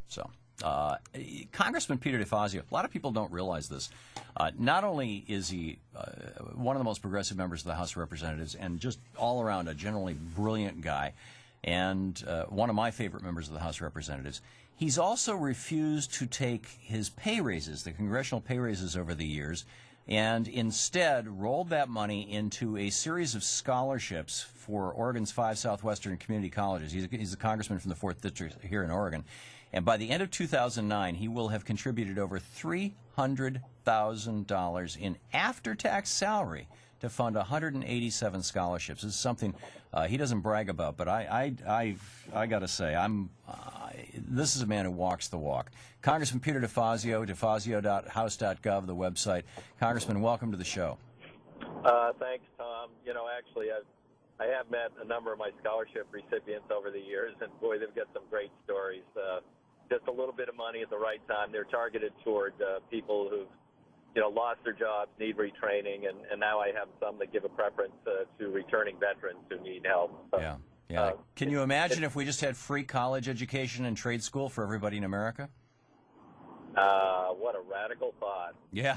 So, Congressman Peter DeFazio, a lot of people don't realize this. Not only is he one of the most progressive members of the House of Representatives and just all around a generally brilliant guy, and one of my favorite members of the House of Representatives, he's also refused to take his pay raises, the congressional pay raises over the years, and instead rolled that money into a series of scholarships for Oregon's 5 Southwestern community colleges. He's a congressman from the 4th District here in Oregon. And by the end of 2009, he will have contributed over $300,000 in after-tax salary to fund 187 scholarships. This is something he doesn't brag about, but I got to say, this is a man who walks the walk. Congressman Peter DeFazio, defazio.house.gov, the website. Congressman, welcome to the show. Thanks, Tom. You know, actually, I have met a number of my scholarship recipients over the years, and boy, they've got some great stories. Just a little bit of money at the right time. They're targeted toward people who've, you know, lost their jobs, need retraining, and now I have some that give a preference to returning veterans who need help. Yeah. Yeah. Can you imagine if we just had free college education and trade school for everybody in America? What a radical thought. Yeah.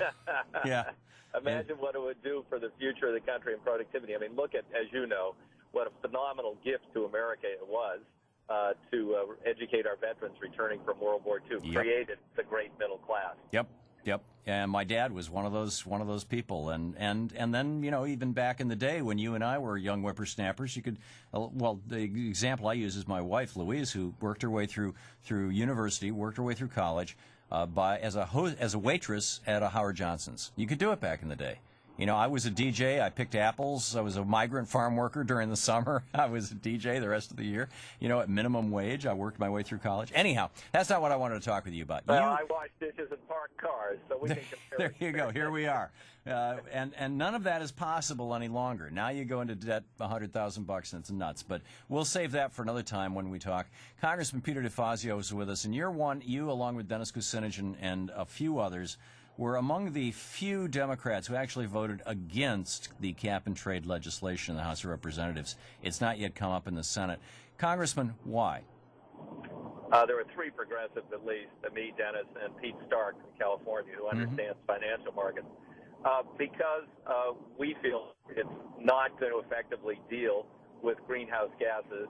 Yeah. Imagine what it would do for the future of the country and productivity. I mean, look at, as you know, what a phenomenal gift to America it was to educate our veterans returning from World War II. Yep. Created the great middle class. Yep. Yep. And my dad was one of those people. And then, you know, even back in the day when you and I were young whippersnappers, you could, well, the example I use is my wife, Louise, who worked her way through university, worked her way through college, as a waitress at a Howard Johnson's. You could do it back in the day. You know, I was a DJ. I picked apples. I was a migrant farm worker during the summer. I was a DJ the rest of the year. You know, at minimum wage. I worked my way through college. Anyhow, that's not what I wanted to talk with you about. Well, I wash dishes and park cars, so we can compare. There you go. Here we are. And none of that is possible any longer. Now you go into debt $100,000 and it's nuts. But we'll save that for another time when we talk. Congressman Peter DeFazio is with us. And you, along with Dennis Kucinich and a few others, were among the few Democrats who actually voted against the cap-and-trade legislation in the House of Representatives. It's not yet come up in the Senate. Congressman, why? There were 3 progressives at least, me, Dennis, and Pete Stark from California, who understands financial markets. Because we feel it's not going to effectively deal with greenhouse gases.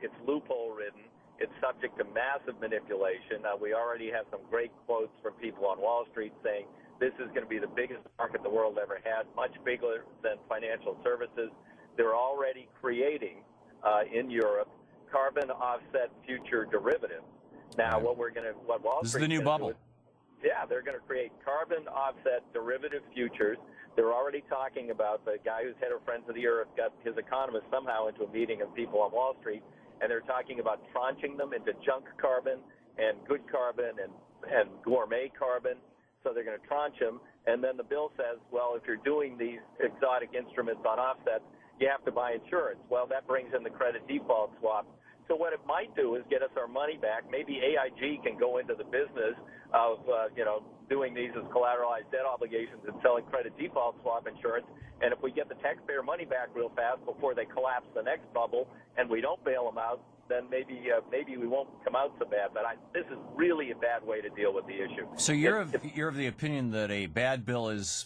It's loophole-ridden. It's subject to massive manipulation. We already have some great quotes from people on Wall Street saying this is going to be the biggest market the world ever had, much bigger than financial services. They're already creating in Europe carbon offset future derivatives. Now, what Wall Street this is the new bubble. They're going to create carbon offset derivative futures. They're already talking about, the guy who's head of Friends of the Earth got his economist somehow into a meeting of people on Wall Street, and they're talking about tranching them into junk carbon and good carbon and gourmet carbon. So they're going to tranche them. And then the bill says, well, if you're doing these exotic instruments on offsets, you have to buy insurance. Well, that brings in the credit default swap. So what it might do is get us our money back. Maybe AIG can go into the business of, doing these as collateralized debt obligations and selling credit default swap insurance. And if we get the taxpayer money back real fast before they collapse the next bubble and we don't bail them out, then maybe we won't come out so bad. But this is really a bad way to deal with the issue. So you're of the opinion that a bad bill is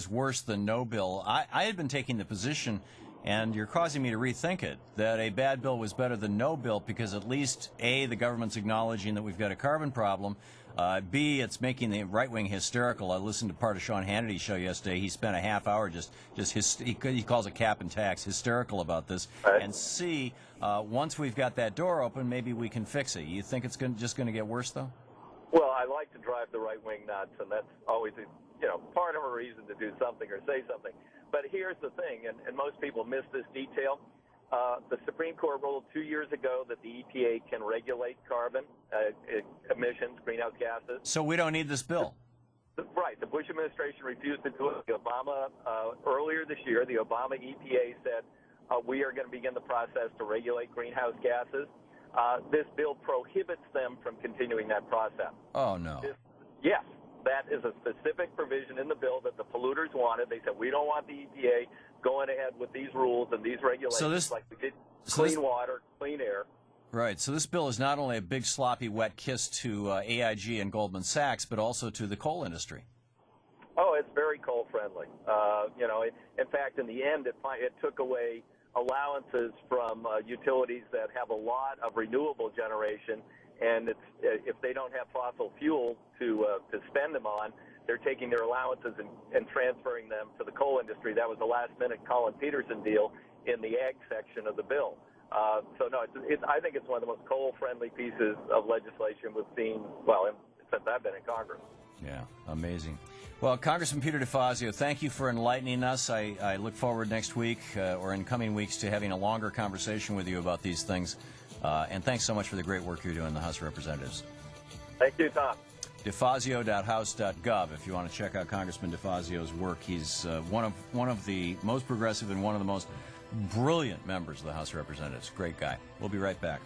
worse than no bill. I had been taking the position, and you're causing me to rethink it, that a bad bill was better than no bill because at least, A, the government's acknowledging that we've got a carbon problem, B, it's making the right wing hysterical. I listened to part of Sean Hannity's show yesterday. He spent a half hour he calls it cap and tax, hysterical about this. Right. And C, once we've got that door open, maybe we can fix it. You think it's just going to get worse, though? Well, I like to drive the right wing nuts, and that's always part of a reason to do something or say something. But here's the thing, and most people miss this detail. The Supreme Court ruled 2 years ago that the EPA can regulate carbon emissions, greenhouse gases. So we don't need this bill. Right. The Bush administration refused to do it. The Obama, earlier this year, the Obama EPA said we are going to begin the process to regulate greenhouse gases. This bill prohibits them from continuing that process. Oh, no. Yes. That is a specific provision in the bill that the polluters wanted. They said, we don't want the EPA going ahead with these rules and these regulations like we did clean water, clean air. Right. So this bill is not only a big, sloppy, wet kiss to AIG and Goldman Sachs, but also to the coal industry. Oh, it's very coal friendly. In fact, in the end, it took away allowances from utilities that have a lot of renewable generation, and if they don't have fossil fuel to spend them on, they're taking their allowances and transferring them to the coal industry. That was the last-minute Colin Peterson deal in the ag section of the bill. So no, I think it's one of the most coal-friendly pieces of legislation we've seen, since I've been in Congress. Yeah, amazing. Well, Congressman Peter DeFazio, thank you for enlightening us. I look forward next week or in coming weeks to having a longer conversation with you about these things. And thanks so much for the great work you're doing in the House of Representatives. Thank you, Thom. DeFazio.house.gov if you want to check out Congressman DeFazio's work. He's one of the most progressive and one of the most brilliant members of the House of Representatives. Great guy. We'll be right back.